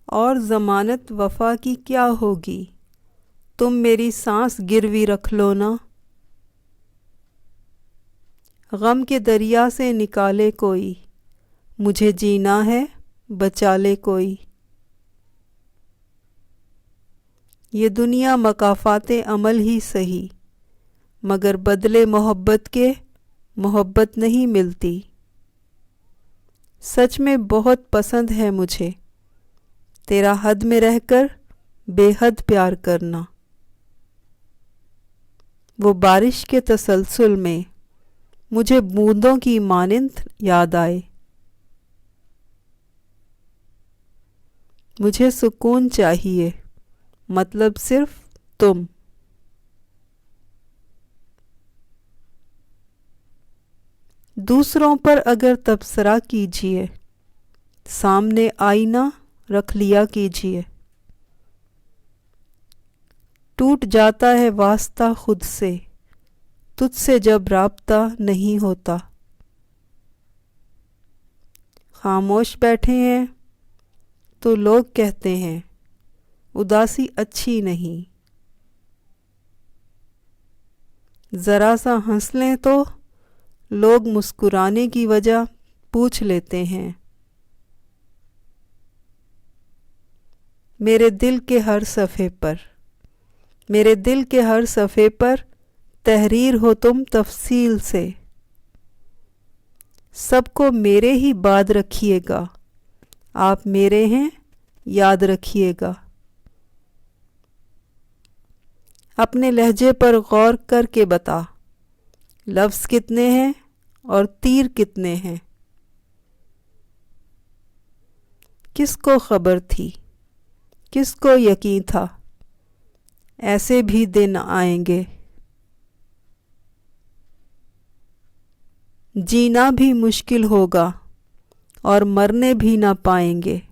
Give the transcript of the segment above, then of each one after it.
और ज़मानत वफ़ा की क्या होगी, तुम मेरी सांस गिरवी रख लो ना। गम के दरिया से निकाले कोई, मुझे जीना है बचा ले कोई। ये दुनिया मकाफ़ाते अमल ही सही, मगर बदले मोहब्बत के मोहब्बत नहीं मिलती। सच में बहुत पसंद है मुझे तेरा हद में रहकर बेहद प्यार करना। वो बारिश के तसलसल में मुझे बूंदों की मानिंद याद आए। मुझे सुकून चाहिए, मतलब सिर्फ तुम। दूसरों पर अगर तबसरा कीजिए, सामने आईना रख लिया कीजिए। टूट जाता है वास्ता खुद से, तुझसे जब राब्ता नहीं होता। खामोश बैठे हैं तो लोग कहते हैं उदासी अच्छी नहीं। ज़रा सा हंस लें तो लोग मुस्कुराने की वजह पूछ लेते हैं। मेरे दिल के हर सफ़े पर, मेरे दिल के हर सफ़े पर तहरीर हो तुम तफसील से। सबको मेरे ही बाद रखिएगा, आप मेरे हैं याद रखिएगा। अपने लहजे पर गौर करके बता, लफ्ज़ कितने हैं और तीर कितने हैं। किसको खबर थी, किसको यकीन था, ऐसे भी दिन आएंगे। जीना भी मुश्किल होगा और मरने भी ना पाएंगे।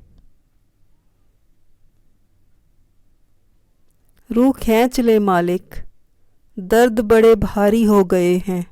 रूह खींच ले मालिक, दर्द बड़े भारी हो गए हैं।